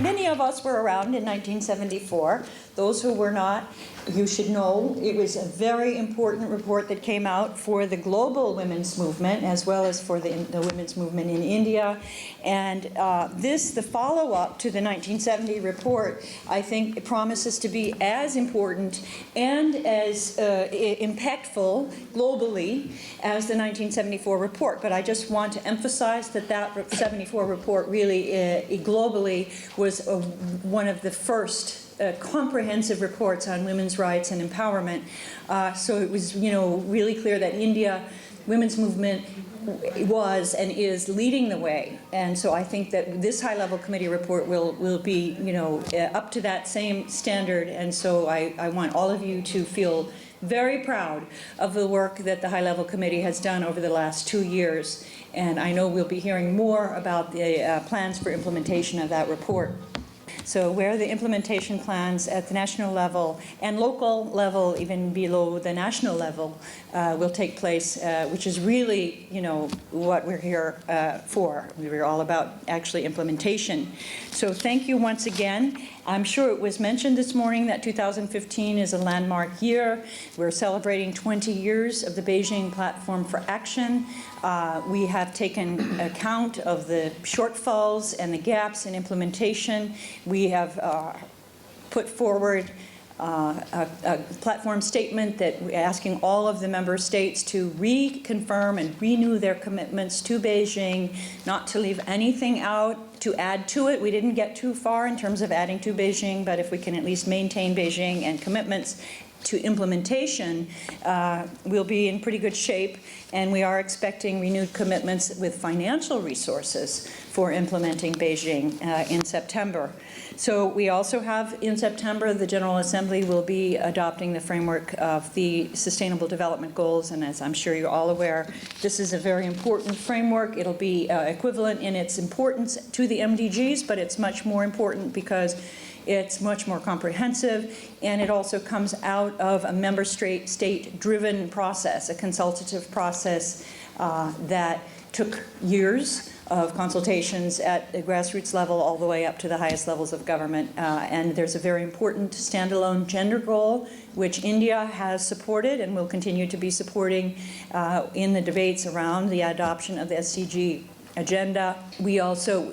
Many of us were around in 1974. Those who were not, you should know it was a very important report that came out for the global women's movement as well as for the women's movement in India. And the follow-up to the 1970 report, I think promises to be as important and as impactful globally as the 1974 report. But I just want to emphasize that that 74 report really globally was one of the first comprehensive reports on women's rights and empowerment. So it was, really clear that India women's movement was and is leading the way. And so I think that this high-level committee report will be, up to that same standard. And so I want all of you to feel very proud of the work that the high-level committee has done over the last 2 years. And I know we'll be hearing more about the plans for implementation of that report. So where the implementation plans at the national level and local level, even below the national level, will take place, which is really, what we're here for. We're all about actually implementation. So thank you once again. I'm sure it was mentioned this morning that 2015 is a landmark year. We're celebrating 20 years of the Beijing Platform for Action. We have taken account of the shortfalls and the gaps in implementation. We have put forward a platform statement that we're asking all of the member states to reconfirm and renew their commitments to Beijing, not to leave anything out, to add to it. We didn't get too far in terms of adding to Beijing, but if we can at least maintain Beijing and commitments to implementation, we'll be in pretty good shape, and we are expecting renewed commitments with financial resources for implementing Beijing in September. So we also have in September, the General Assembly will be adopting the framework of the Sustainable Development Goals, and as I'm sure you're all aware, this is a very important framework. It'll be equivalent in its importance to the MDGs, but it's much more important because it's much more comprehensive, and it also comes out of a member state-driven process, a consultative process that took years of consultations at the grassroots level all the way up to the highest levels of government. And there's a very important standalone gender goal, which India has supported and will continue to be supporting in the debates around the adoption of the SDG agenda. We also,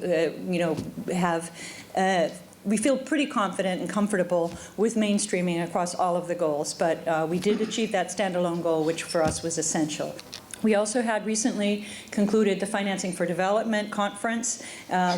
we feel pretty confident and comfortable with mainstreaming across all of the goals, but we did achieve that standalone goal, which for us was essential. We also had recently concluded the Financing for Development Conference.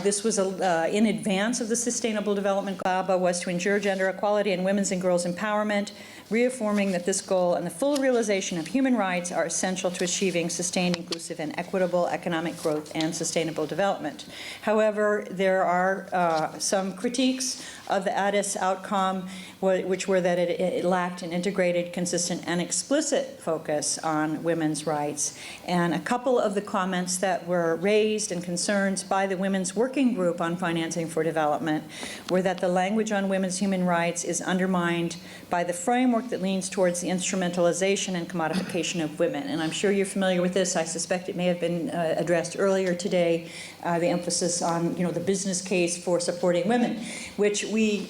This was in advance of the Sustainable Development Goal, was to ensure gender equality and women's and girls' empowerment, reaffirming that this goal and the full realization of human rights are essential to achieving sustained, inclusive, and equitable economic growth and sustainable development. However, there are some critiques of the Addis outcome, which were that it lacked an integrated, consistent, and explicit focus on women's rights. And a couple of the comments that were raised and concerns by the Women's Working Group on Financing for Development were that the language on women's human rights is undermined by the framework that leans towards the instrumentalization and commodification of women. And I'm sure you're familiar with this. I suspect it may have been addressed earlier today, the emphasis on, the business case for supporting women, which we,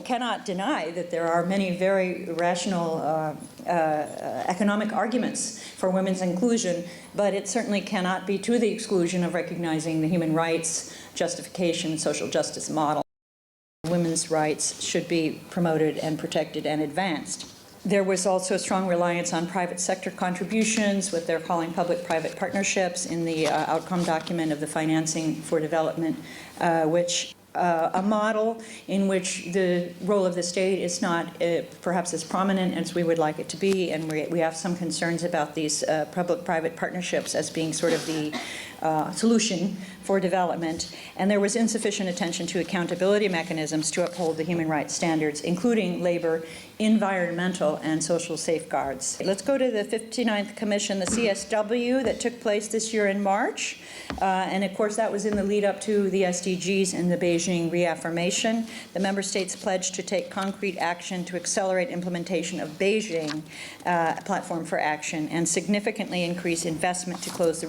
cannot deny that there are many very rational economic arguments for women's inclusion, but it certainly cannot be to the exclusion of recognizing the human rights justification, social justice model. Women's rights should be promoted and protected and advanced. There was also a strong reliance on private sector contributions, what they're calling public-private partnerships, in the outcome document of the Financing for Development, which a model in which the role of the state is not perhaps as prominent as we would like it to be, and we have some concerns about these public-private partnerships as being sort of the solution for development. And there was insufficient attention to accountability mechanisms to uphold the human rights standards, including labor, environmental, and social safeguards. Let's go to the 59th Commission, the CSW, that took place this year in March. And of course, that was in the lead up to the SDGs and the Beijing reaffirmation. The member states pledged to take concrete action to accelerate implementation of Beijing Platform for Action and significantly increase investment to close the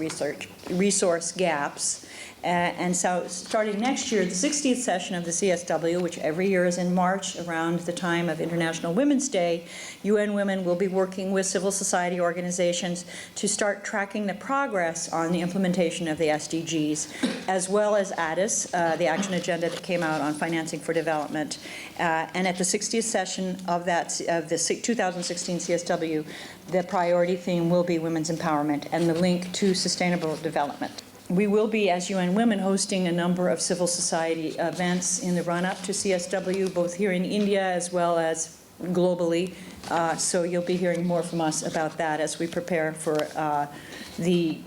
resource gaps And so starting next year, the 60th session of the CSW, which every year is in March around the time of International Women's Day, UN Women will be working with civil society organizations to start tracking the progress on the implementation of the SDGs, as well as ADIS, the action agenda that came out on financing for development. And at the 60th session of the 2016 CSW, the priority theme will be women's empowerment and the link to sustainable development. We will be, as UN Women, hosting a number of civil society events in the run-up to CSW, both here in India as well as globally. So you'll be hearing more from us about that as we prepare for the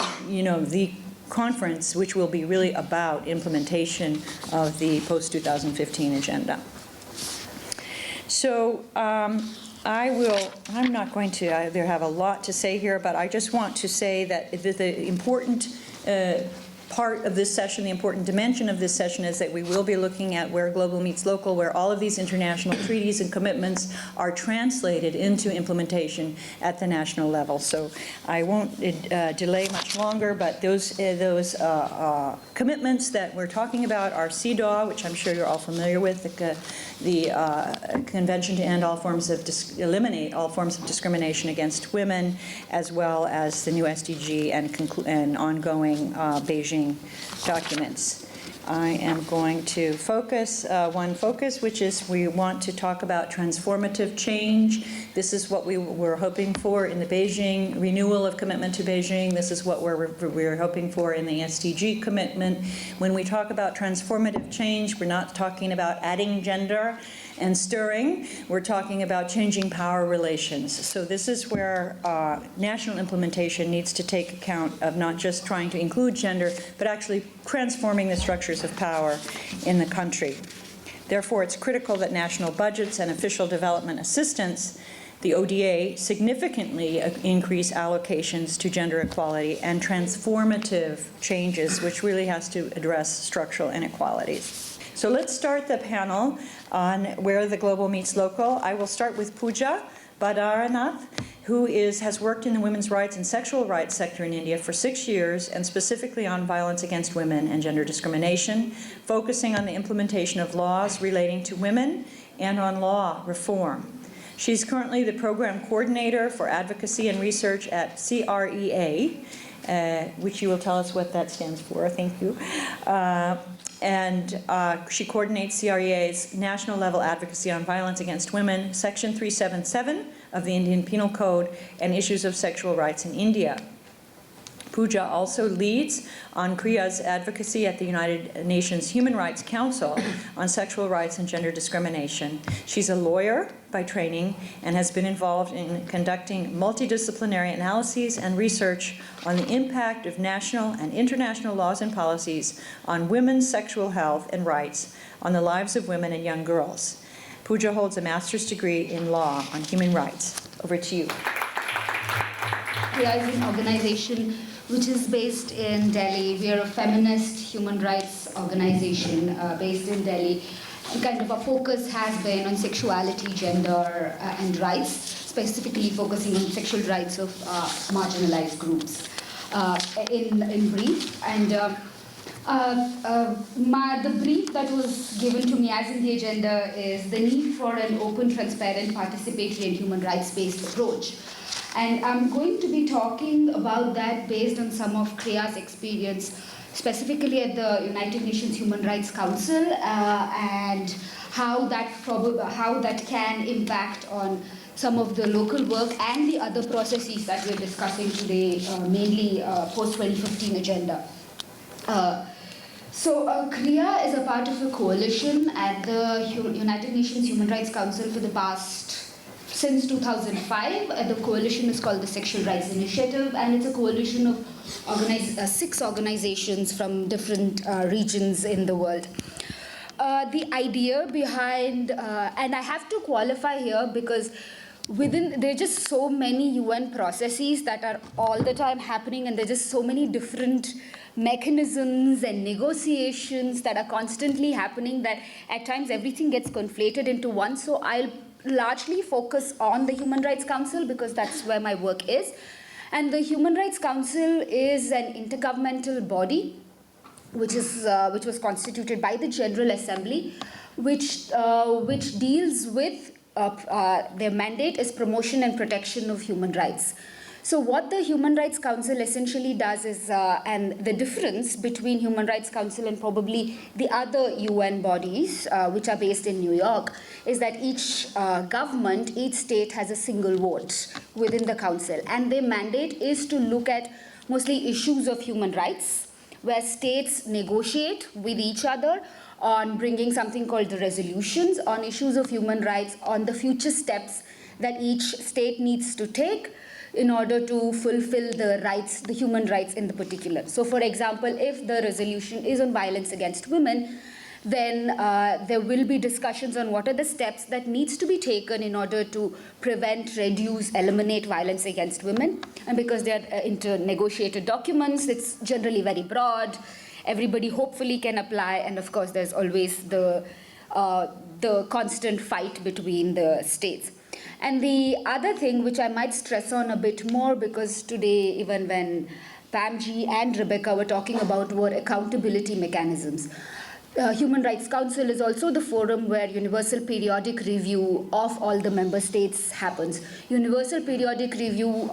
conference, which will be really about implementation of the post-2015 agenda. So I'm not going to have a lot to say here, but I just want to say that the important part of this session, the important dimension of this session is that we will be looking at where global meets local, where all of these international treaties and commitments are translated into implementation at the national level. So I won't delay much longer, but those commitments that we're talking about are CEDAW, which I'm sure you're all familiar with, the Convention to End all forms of eliminate all forms of discrimination against women, as well as the new SDG and ongoing Beijing documents. I am going to focus, one focus, which is we want to talk about transformative change. This is what we were hoping for in the Beijing renewal of commitment to Beijing. This is what we're hoping for in the SDG commitment. When we talk about transformative change, we're not talking about adding gender and stirring. We're talking about changing power relations. So this is where national implementation needs to take account of not just trying to include gender, but actually transforming the structures of power in the country. Therefore, it's critical that national budgets and official development assistance, the ODA, significantly increase allocations to gender equality and transformative changes, which really has to address structural inequalities. So let's start the panel on where the global meets local. I will start with Pooja Badrinath, who has worked in the women's rights and sexual rights sector in India for 6 years, and specifically on violence against women and gender discrimination, focusing on the implementation of laws relating to women and on law reform. She's currently the program coordinator for advocacy and research at CREA, which you will tell us what that stands for. Thank you. And she coordinates CREA's national level advocacy on violence against women, Section 377 of the Indian Penal Code, and issues of sexual rights in India. Pooja also leads on CREA's advocacy at the United Nations Human Rights Council on sexual rights and gender discrimination. She's a lawyer by training and has been involved in conducting multidisciplinary analyses and research on the impact of national and international laws and policies on women's sexual health and rights on the lives of women and young girls. Pooja holds a master's degree in law on human rights. Over to you. CREA is an organization which is based in Delhi. We are a feminist human rights organization based in Delhi. And kind of our focus has been on sexuality, gender, and rights, specifically focusing on sexual rights of marginalized groups in brief. And the brief that was given to me as in the agenda is the need for an open, transparent, participatory, and human rights-based approach. And I'm going to be talking about that based on some of CREA's experience, specifically at the United Nations Human Rights Council, and how that can impact on some of the local work and the other processes that we're discussing today, mainly post-2015 agenda. CREA is a part of a coalition at the United Nations Human Rights Council for the past since 2005. The coalition is called the Sexual Rights Initiative, and it's a coalition of 6 organizations from different regions in the world. The idea behind, and I have to qualify here because there are just so many UN processes that are all the time happening, and there are just so many different mechanisms and negotiations that are constantly happening that at times everything gets conflated into one. So I'll largely focus on the Human Rights Council because that's where my work is. And the Human Rights Council is an intergovernmental body which was constituted by the General Assembly, which deals with their mandate is promotion and protection of human rights. So what the Human Rights Council essentially does is, and the difference between Human Rights Council and probably the other UN bodies, which are based in New York, is that each government, each state has a single vote within the council. And their mandate is to look at mostly issues of human rights, where states negotiate with each other on bringing something called the resolutions on issues of human rights, on the future steps that each state needs to take in order to fulfill the rights, the human rights in the particular. So for example, if the resolution is on violence against women, then there will be discussions on what are the steps that needs to be taken in order to prevent, reduce, eliminate violence against women. And because they are inter-negotiated documents, it's generally very broad. Everybody hopefully can apply, and of course there's always the constant fight between the states. And the other thing which I might stress on a bit more, because today even when Pamji and Rebecca were talking about were accountability mechanisms. Human Rights Council is also the forum where universal periodic review of all the member states happens. Universal periodic review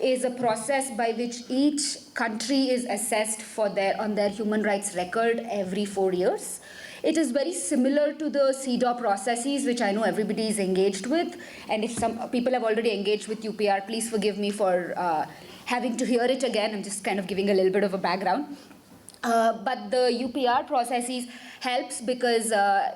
is a process by which each country is assessed on their human rights record every 4 years. It is very similar to the CEDAW processes, which I know everybody is engaged with. And if some people have already engaged with UPR, please forgive me for having to hear it again. I'm just kind of giving a little bit of a background. But the UPR processes helps because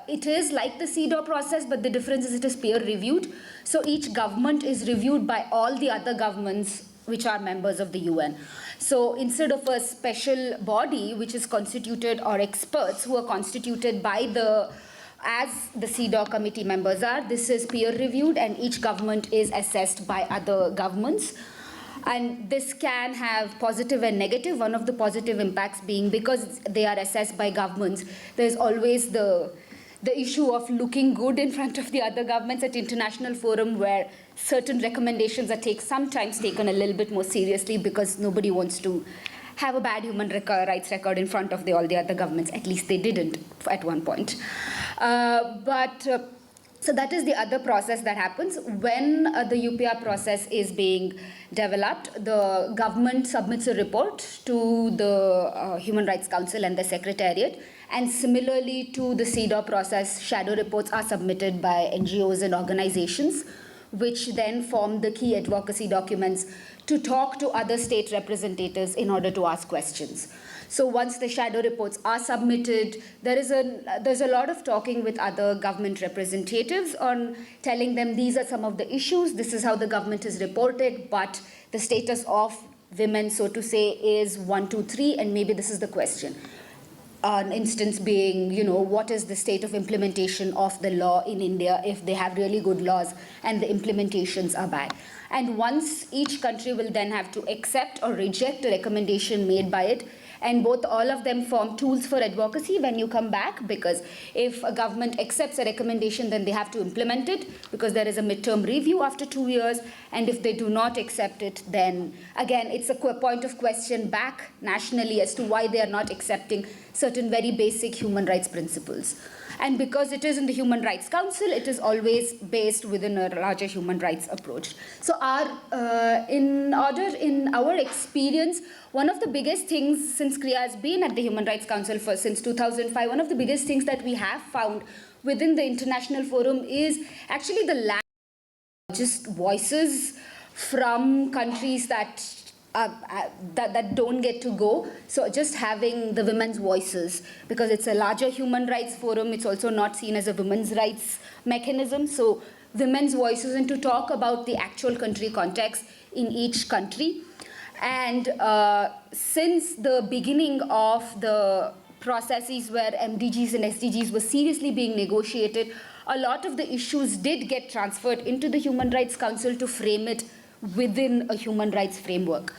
it is like the CEDAW process, but the difference is it is peer reviewed. So each government is reviewed by all the other governments which are members of the UN. So instead of a special body which is constituted, or experts who are constituted by as the CEDAW committee members are, this is peer reviewed and each government is assessed by other governments. And this can have positive and negative. One of the positive impacts being because they are assessed by governments, there's always the issue of looking good in front of the other governments at international forum, where certain recommendations are sometimes taken a little bit more seriously because nobody wants to have a bad human rights record in front of all the other governments. At least they didn't at one point. So that is the other process that happens. When the UPR process is being developed, the government submits a report to the Human Rights Council and the Secretariat. And similarly to the CEDAW process, shadow reports are submitted by NGOs and organizations, which then form the key advocacy documents to talk to other state representatives in order to ask questions. So once the shadow reports are submitted, there's a lot of talking with other government representatives on telling them these are some of the issues, this is how the government is reported, but the status of women, so to say, is 1, 2, 3, and maybe this is the question. An instance being, what is the state of implementation of the law in India if they have really good laws and the implementations are bad. And once each country will then have to accept or reject a recommendation made by it, and all of them form tools for advocacy when you come back, because if a government accepts a recommendation, then they have to implement it, because there is a midterm review after 2 years, and if they do not accept it, then again, it's a point of question back nationally as to why they are not accepting certain very basic human rights principles. And because it is in the Human Rights Council, it is always based within a larger human rights approach. So in our experience, one of the biggest things, since CREA has been at the Human Rights Council since 2005, one of the biggest things that we have found within the international forum is actually the lack of just voices from countries that don't get to go. So just having the women's voices, because it's a larger human rights forum, it's also not seen as a women's rights mechanism. So women's voices, and to talk about the actual country context in each country. And since the beginning of the processes where MDGs and SDGs were seriously being negotiated, a lot of the issues did get transferred into the Human Rights Council to frame it within a human rights framework.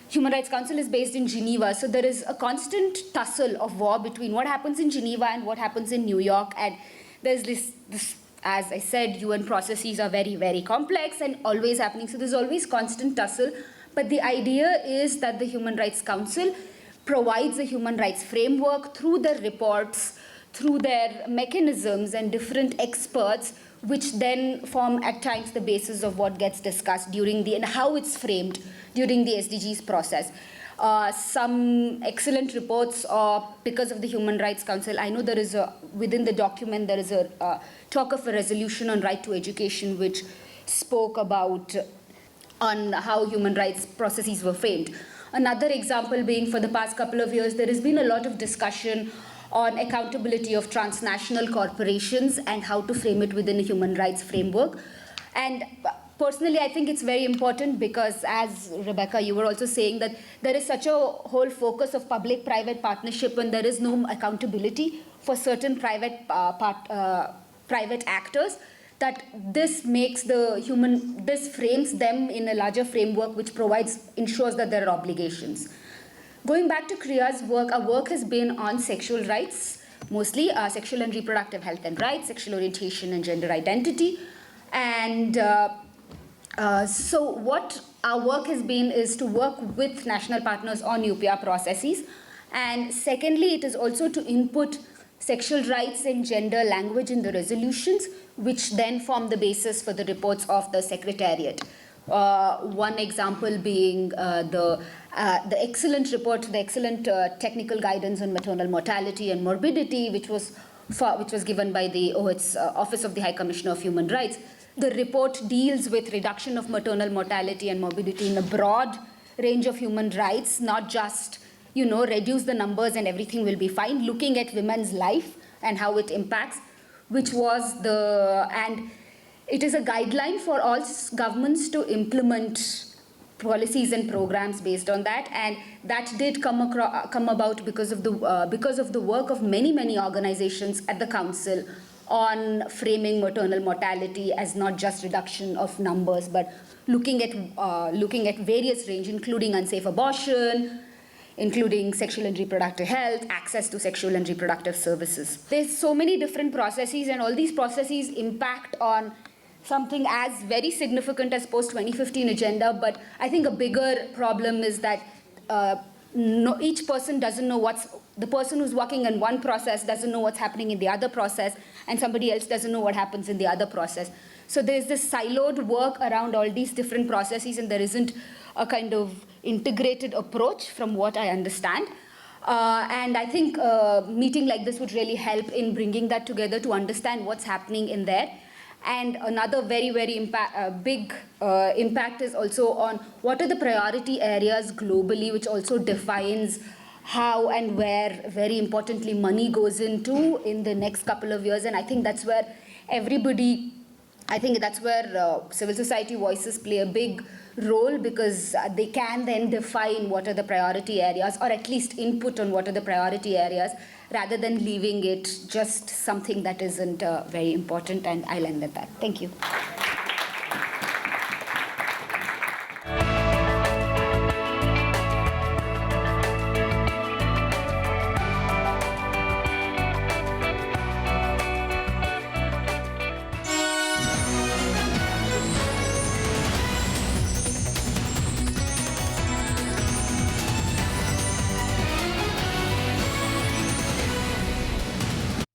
Human Rights Council is based in Geneva, so there is a constant tussle of war between what happens in Geneva and what happens in New York. And there's this, as I said, UN processes are very, very complex and always happening, so there's always constant tussle. But the idea is that the Human Rights Council provides a human rights framework through their reports, through their mechanisms and different experts, which then form at times the basis of what gets discussed during and how it's framed during the SDGs process. Some excellent reports because of the Human Rights Council. I know there is within the document, there is a talk of a resolution on right to education, which spoke about on how human rights processes were framed. Another example being, for the past couple of years, there has been a lot of discussion on accountability of transnational corporations and how to frame it within a human rights framework. And personally, I think it's very important because, as Rebecca, you were also saying, that there is such a whole focus of public-private partnership when there is no accountability for certain private actors, that this makes this frames them in a larger framework which ensures that there are obligations. Going back to CREA's work, our work has been on sexual rights, mostly sexual and reproductive health and rights, sexual orientation and gender identity. And so what our work has been is to work with national partners on UPR processes. And secondly, it is also to input sexual rights and gender language in the resolutions, which then form the basis for the reports of the Secretariat. One example being the excellent report, the excellent technical guidance on maternal mortality and morbidity, which was given by the Office of the High Commissioner of Human Rights. The report deals with reduction of maternal mortality and morbidity in a broad range of human rights, not just, reduce the numbers and everything will be fine, looking at women's life and how it impacts, and it is a guideline for all governments to implement policies and programs based on that, and that did come about because of the work of many organizations at the Council on framing maternal mortality as not just reduction of numbers, but looking at various range, including unsafe abortion, including sexual and reproductive health, access to sexual and reproductive services. There's so many different processes, and all these processes impact on something as very significant as post-2015 agenda, but I think a bigger problem is that each person doesn't know the person who's working in one process doesn't know what's happening in the other process, and somebody else doesn't know what happens in the other process. So there's this siloed work around all these different processes, and there isn't a kind of integrated approach from what I understand. And I think a meeting like this would really help in bringing that together to understand what's happening in there. And another very big impact is also on what are the priority areas globally, which also defines how and where, very importantly, money goes into in the next couple of years. And I think that's where civil society voices play a big role, because they can then define what are the priority areas, or at least input on what are the priority areas, rather than leaving it just something that isn't very important. And I'll end at that. Thank you.